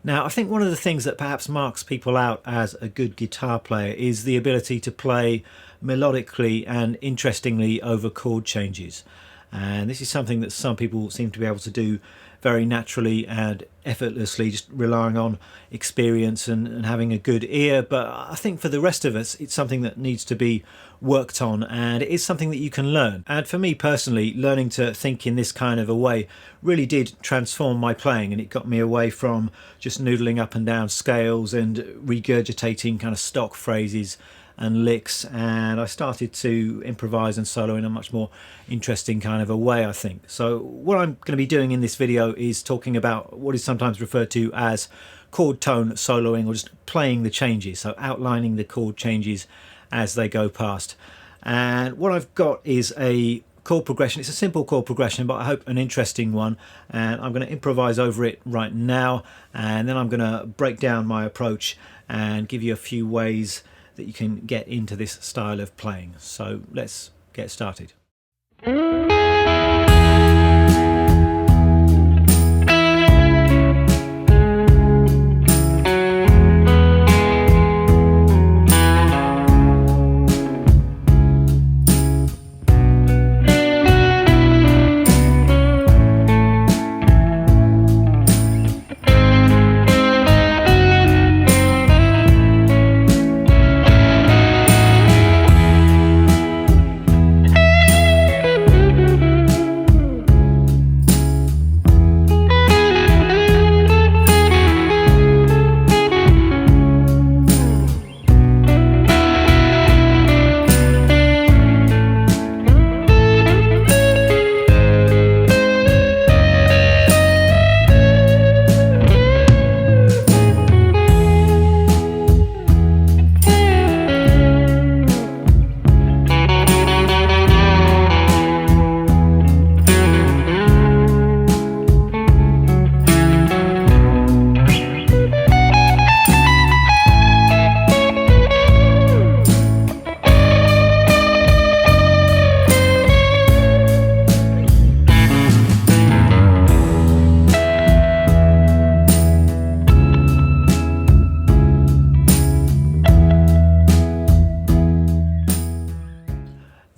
Now, I think one of the things that perhaps marks people out as a good guitar player is the ability to play melodically and interestingly over chord changes. And this is something that some people seem to be able to do very naturally and effortlessly, just relying on experience and having a good ear. But I think for the rest of us, it's something that needs to be worked on, and it is something that you can learn. And for me personally, learning to think in this kind of a way really did transform my playing, and it got me away from just noodling up and down scales and regurgitating kind of stock phrases and licks, and I started to improvise and solo in a much more interesting kind of a way, I think. So what I'm going to be doing in this video is talking about what is sometimes referred to as chord tone soloing, or just playing the changes, so outlining the chord changes as they go past. And what I've got is a chord progression. It's a simple chord progression, but I hope an interesting one, and I'm going to improvise over it right now, and then I'm going to break down my approach and give you a few ways that you can get into this style of playing. So let's get started.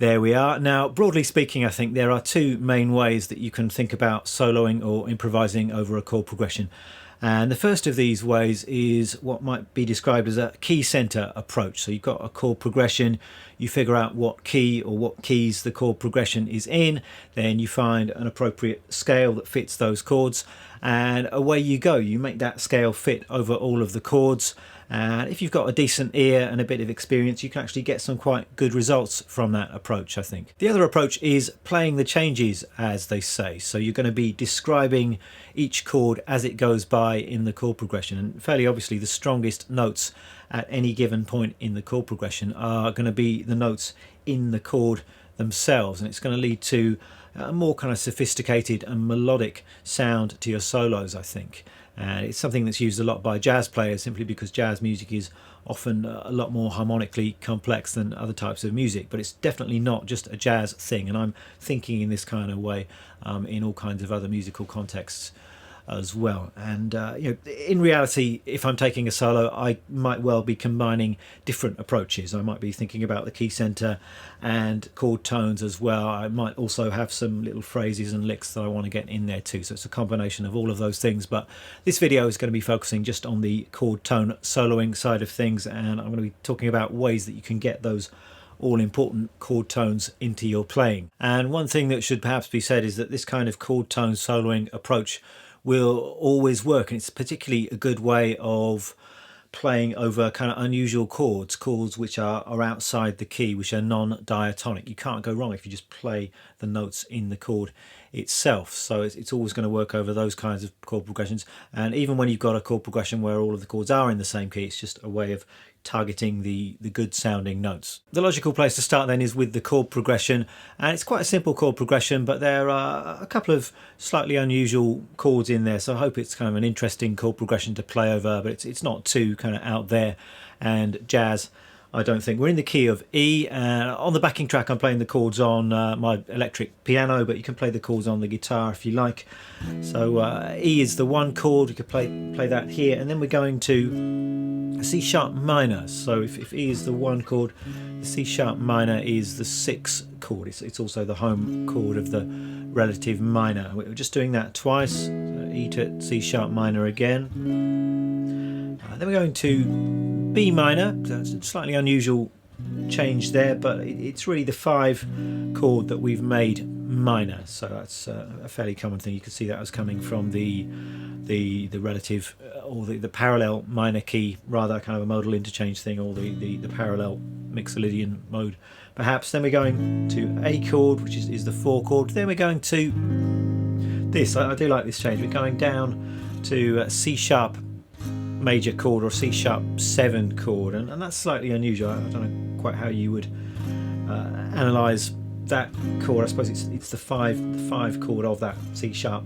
There we are. Now, broadly speaking, I think there are two main ways that you can think about soloing or improvising over a chord progression. And the first of these ways is what might be described as a key center approach. So you've got a chord progression, you figure out what key or what keys the chord progression is in, then you find an appropriate scale that fits those chords, and away you go. You make that scale fit over all of the chords. And if you've got a decent ear and a bit of experience, you can actually get some quite good results from that approach, I think. The other approach is playing the changes, as they say. So you're going to be describing each chord as it goes by in the chord progression. And fairly obviously, the strongest notes at any given point in the chord progression are going to be the notes in the chord themselves. And it's going to lead to a more kind of sophisticated and melodic sound to your solos, I think. And it's something that's used a lot by jazz players, simply because jazz music is often a lot more harmonically complex than other types of music. But it's definitely not just a jazz thing, and I'm thinking in this kind of way in all kinds of other musical contexts as well. And in reality, if I'm taking a solo, I might well be combining different approaches. I might be thinking about the key center and chord tones as well. I might also have some little phrases and licks that I want to get in there too. So it's a combination of all of those things. But this video is going to be focusing just on the chord tone soloing side of things, and I'm going to be talking about ways that you can get those all important chord tones into your playing. And one thing that should perhaps be said is that this kind of chord tone soloing approach will always work, and it's particularly a good way of playing over kind of unusual chords which are outside the key, which are non-diatonic. You can't go wrong if you just play the notes in the chord itself. So it's always going to work over those kinds of chord progressions. And even when you've got a chord progression where all of the chords are in the same key, it's just a way of targeting the good sounding notes. The logical place to start then is with the chord progression, and it's quite a simple chord progression, but there are a couple of slightly unusual chords in there, so I hope it's kind of an interesting chord progression to play over, but it's not too kind of out there and jazz I don't think. We're in the key of E, and on the backing track I'm playing the chords on my electric piano, but you can play the chords on the guitar if you like. So E is the 1 chord, we could play that here, and then we're going to C sharp minor. So if E is the 1 chord, the C sharp minor is the 6 chord. It's also the home chord of the relative minor. We're just doing that twice. So E to C sharp minor again. Then we're going to B minor. That's a slightly unusual change there, but it's really the 5 chord that we've made minor. So that's a fairly common thing. You can see that as coming from the relative or the parallel minor key, rather kind of a modal interchange thing, or the parallel Mixolydian mode perhaps. Then we're going to A chord, which is the 4 chord. Then we're going to this. I do like this change. We're going down to C sharp major chord, or C sharp 7 chord, and that's slightly unusual. I don't know quite how you would analyse that chord. I suppose it's the 5 chord of that C sharp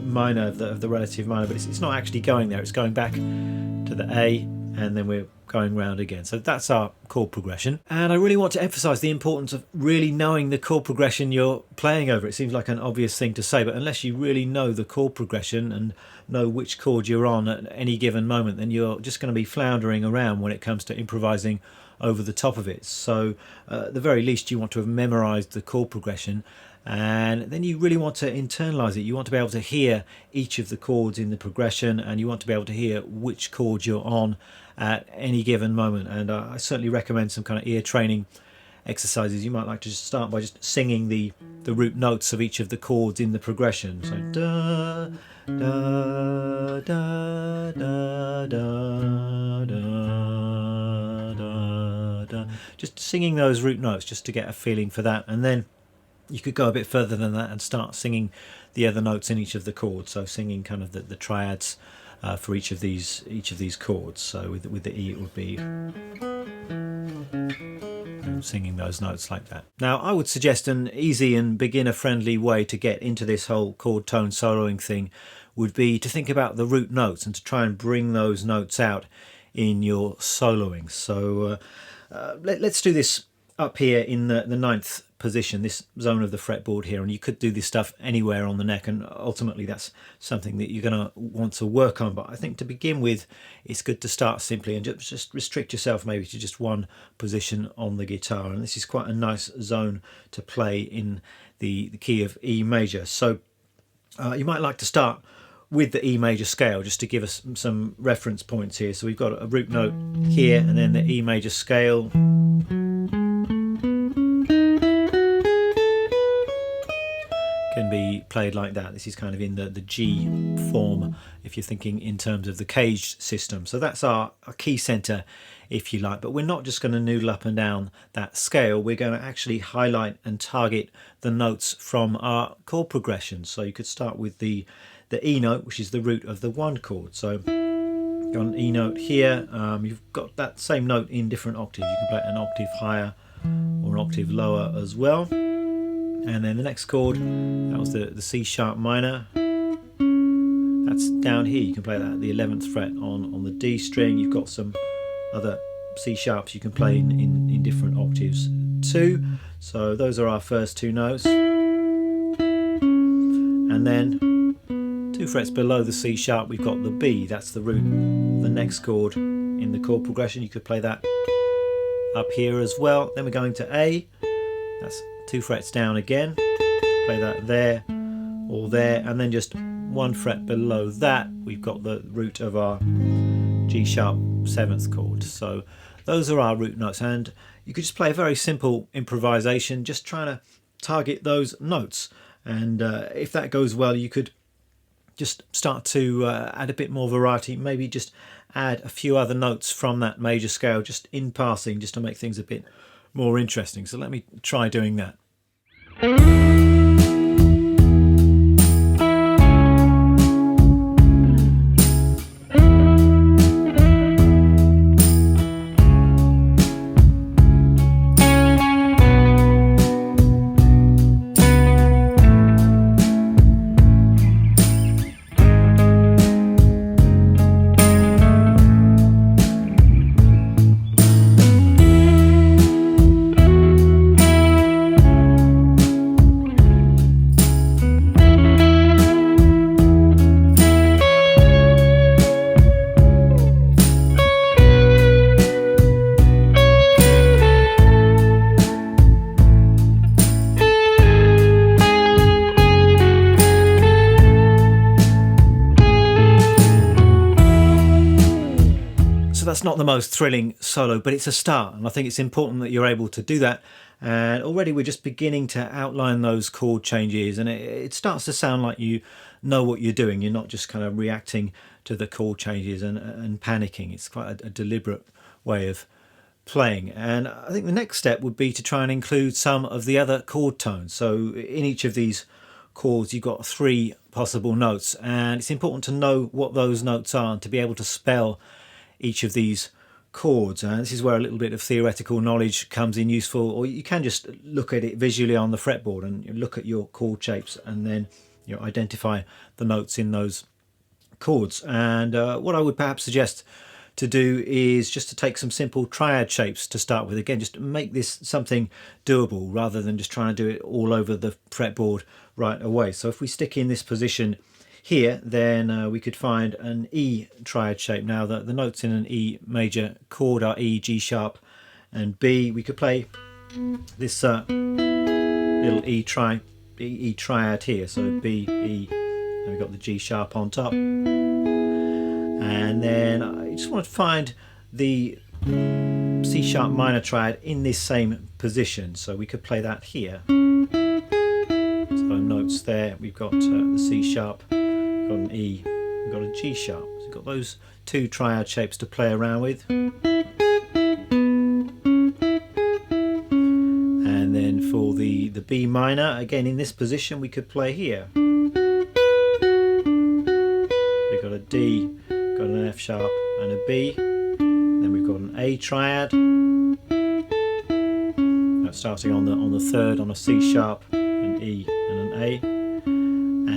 minor of the relative minor, but it's not actually going there. It's going back to the A, and then we're going round again. So that's our chord progression, and I really want to emphasise the importance of really knowing the chord progression you're playing over. It seems like an obvious thing to say, but unless you really know the chord progression and know which chord you're on at any given moment, then you're just going to be floundering around when it comes to improvising over the top of it. So at the very least you want to have memorised the chord progression, and then you really want to internalise it. You want to be able to hear each of the chords in the progression, and you want to be able to hear which chord you're on at any given moment. And I certainly recommend some kind of ear training exercises. You might like to just start by just singing the root notes of each of the chords in the progression. So da da da da da da da da. Just singing those root notes just to get a feeling for that, and then you could go a bit further than that and start singing the other notes in each of the chords. So singing kind of the triads for each of these chords. So with the E it would be singing those notes like that. Now I would suggest an easy and beginner friendly way to get into this whole chord tone soloing thing would be to think about the root notes and to try and bring those notes out in your soloing. So let's do this up here in the 9th position, this zone of the fretboard here, and you could do this stuff anywhere on the neck, and ultimately that's something that you're going to want to work on. But I think to begin with it's good to start simply and just restrict yourself maybe to just one position on the guitar, and this is quite a nice zone to play in the key of E major. So you might like to start with the E major scale just to give us some reference points here. So we've got a root note here, and then the E major scale. Can be played like that. This is kind of in the G form if you're thinking in terms of the caged system. So that's our key center, if you like, but we're not just going to noodle up and down that scale. We're going to actually highlight and target the notes from our chord progression. So you could start with the E note, which is the root of the 1 chord. So you've got an E note here. You've got that same note in different octaves. You can play it an octave higher or an octave lower as well. And then the next chord, that was the C sharp minor. That's down here. You can play that at the 11th fret on the D string. You've got some other C sharps you can play in different octaves too. So those are our first 2 notes. And then 2 frets below the C sharp we've got the B. That's the root of the next chord in the chord progression. You could play that up here as well. Then we're going to A. That's 2 frets down again, play that there or there, and then just 1 fret below that we've got the root of our G sharp 7th chord. So those are our root notes, and you could just play a very simple improvisation just trying to target those notes, and if that goes well you could just start to add a bit more variety, maybe just add a few other notes from that major scale just in passing, just to make things a bit more interesting. So let me try doing that. that's not the most thrilling solo, but it's a start, and I think it's important that you're able to do that. And already we're just beginning to outline those chord changes, and it starts to sound like you know what you're doing. You're not just kind of reacting to the chord changes and panicking. It's quite a deliberate way of playing. And I think the next step would be to try and include some of the other chord tones. So in each of these chords you've got 3 possible notes, and it's important to know what those notes are and to be able to spell each of these chords. And this is where a little bit of theoretical knowledge comes in useful, or you can just look at it visually on the fretboard and look at your chord shapes and then identify the notes in those chords. And what I would perhaps suggest to do is just to take some simple triad shapes to start with. Again, just to make this something doable rather than just trying to do it all over the fretboard right away. So if we stick in this position here, then we could find an E triad shape. Now the notes in an E major chord are E, G sharp and B. We could play this little E triad here, so B, E, and we've got the G sharp on top. And then I just want to find the C sharp minor triad in this same position, so we could play that here. So notes there, we've got the C sharp, we've got an E, we've got a G sharp. So we've got those 2 triad shapes to play around with. And then for the B minor, again in this position we could play here. We've got a D, got an F sharp and a B. Then we've got an A triad. That's starting on the 3rd on a C sharp, an E and an A.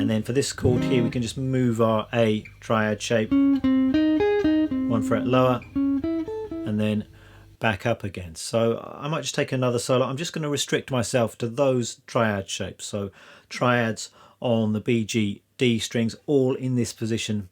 And then for this chord here we can just move our A triad shape 1 fret lower and then back up again. So I might just take another solo. I'm just going to restrict myself to those triad shapes. So triads on the B, G, D strings, all in this position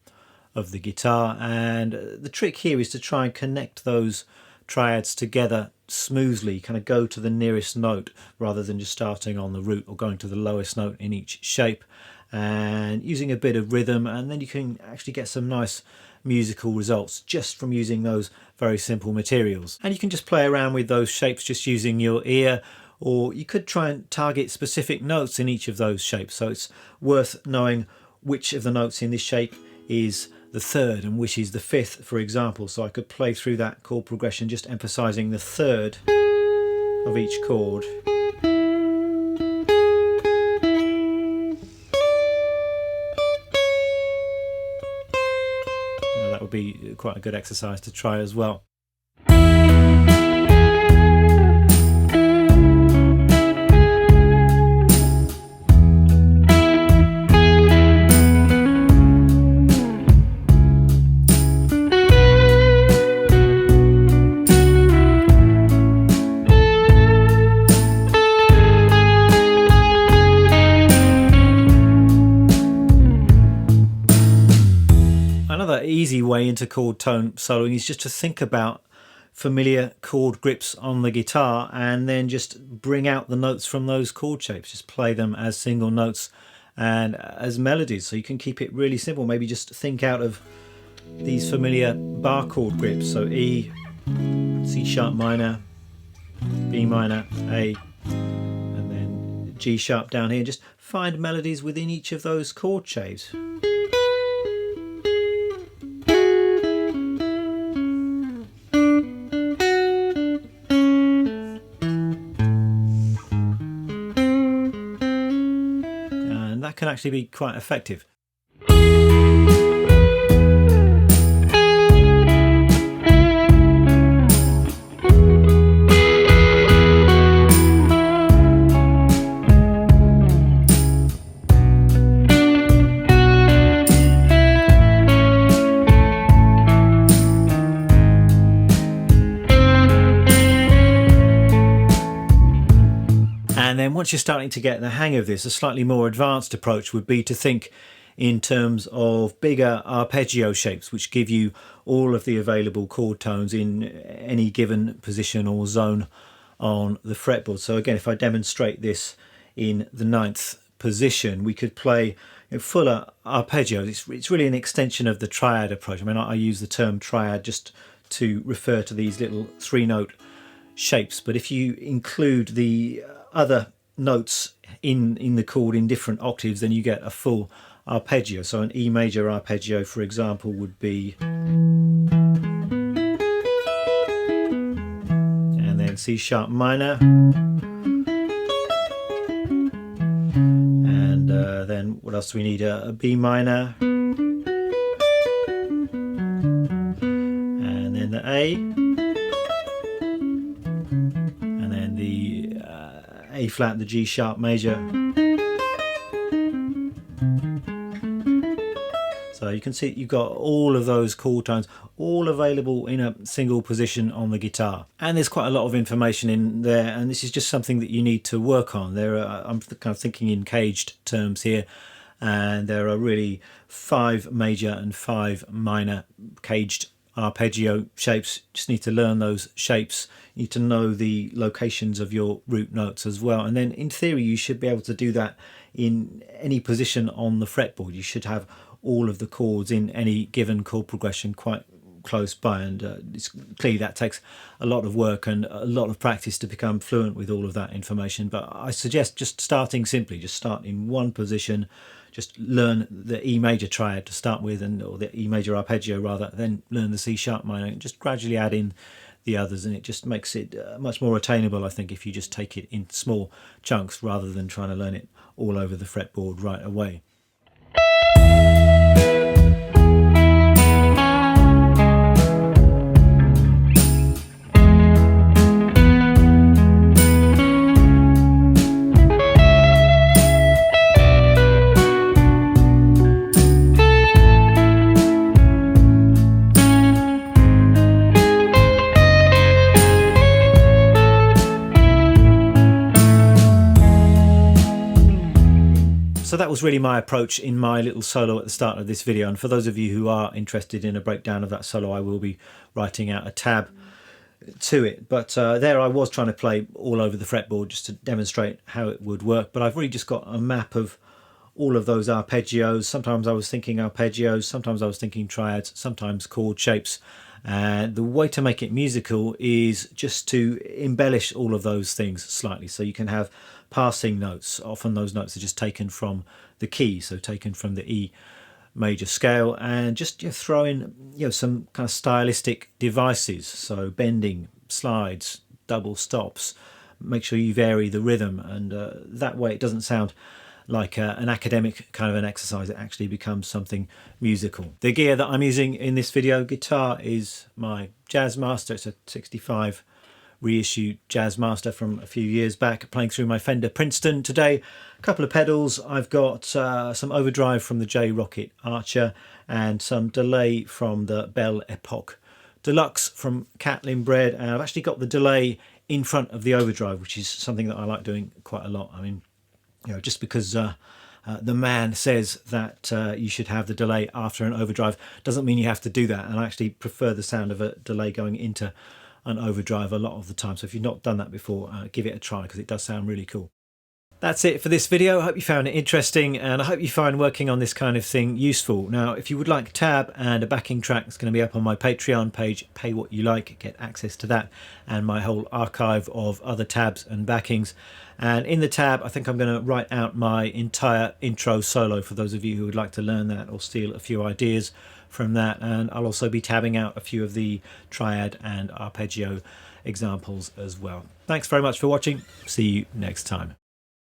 of the guitar. And the trick here is to try and connect those triads together smoothly, kind of go to the nearest note rather than just starting on the root or going to the lowest note in each shape, and using a bit of rhythm, and then you can actually get some nice musical results just from using those very simple materials. And you can just play around with those shapes just using your ear, or you could try and target specific notes in each of those shapes. So it's worth knowing which of the notes in this shape is the 3rd and which is the 5th, for example. So I could play through that chord progression just emphasizing the 3rd of each chord. That would be quite a good exercise to try as well. Another easy way into chord tone soloing is just to think about familiar chord grips on the guitar and then just bring out the notes from those chord shapes. Just play them as single notes and as melodies, so you can keep it really simple. Maybe just think out of these familiar bar chord grips, so E, C sharp minor, B minor, A, and then G sharp down here. Just find melodies within each of those chord shapes. That can actually be quite effective. And then once you're starting to get the hang of this, a slightly more advanced approach would be to think in terms of bigger arpeggio shapes, which give you all of the available chord tones in any given position or zone on the fretboard. So again, if I demonstrate this in the 9th position, we could play fuller arpeggios. It's really an extension of the triad approach. I mean, I use the term triad just to refer to these little 3-note shapes, but if you include the other notes in the chord in different octaves, then you get a full arpeggio. So an E major arpeggio, for example, would be, and then C sharp minor, and then what else do we need? A B minor, and then the A, and then the A flat, the G sharp major. So you can see you've got all of those chord tones all available in a single position on the guitar. And there's quite a lot of information in there, and this is just something that you need to work on. I'm kind of thinking in caged terms here, and there are really 5 major and 5 minor caged arpeggio shapes. Just need to learn those shapes. You need to know the locations of your root notes as well, and then in theory you should be able to do that in any position on the fretboard. You should have all of the chords in any given chord progression quite close by, and it's clearly that takes a lot of work and a lot of practice to become fluent with all of that information. But I suggest just starting simply, just start in one position, just learn the E major triad to start with, or the E major arpeggio rather, then learn the C sharp minor, and just gradually add in the others, and it just makes it much more attainable, I think, if you just take it in small chunks rather than trying to learn it all over the fretboard right away. So that was really my approach in my little solo at the start of this video, and for those of you who are interested in a breakdown of that solo, I will be writing out a tab to it. But there I was trying to play all over the fretboard just to demonstrate how it would work, but I've really just got a map of all of those arpeggios. Sometimes I was thinking arpeggios, sometimes I was thinking triads, sometimes chord shapes. And the way to make it musical is just to embellish all of those things slightly. So you can have passing notes. Often those notes are just taken from the key, so taken from the E major scale, and just throw in some kind of stylistic devices. So bending, slides, double stops. Make sure you vary the rhythm, and that way it doesn't sound like an academic kind of an exercise. It actually becomes something musical. The gear that I'm using in this video, guitar, is my Jazz Master. It's a 65 reissued Jazz Master from a few years back, playing through my Fender Princeton. Today, a couple of pedals. I've got some overdrive from the J Rocket Archer and some delay from the Bell Epoch Deluxe from Catlin Bread, and I've actually got the delay in front of the overdrive, which is something that I like doing quite a lot. I mean, just because the man says that you should have the delay after an overdrive doesn't mean you have to do that, and I actually prefer the sound of a delay going into an overdrive a lot of the time. So if you've not done that before, give it a try, because it does sound really cool. That's it for this video. I hope you found it interesting, and I hope you find working on this kind of thing useful. Now, if you would like a tab and a backing track, it's going to be up on my Patreon page. Pay what you like, get access to that and my whole archive of other tabs and backings. And in the tab, I think I'm going to write out my entire intro solo for those of you who would like to learn that or steal a few ideas from that. And I'll also be tabbing out a few of the triad and arpeggio examples as well. Thanks very much for watching. See you next time.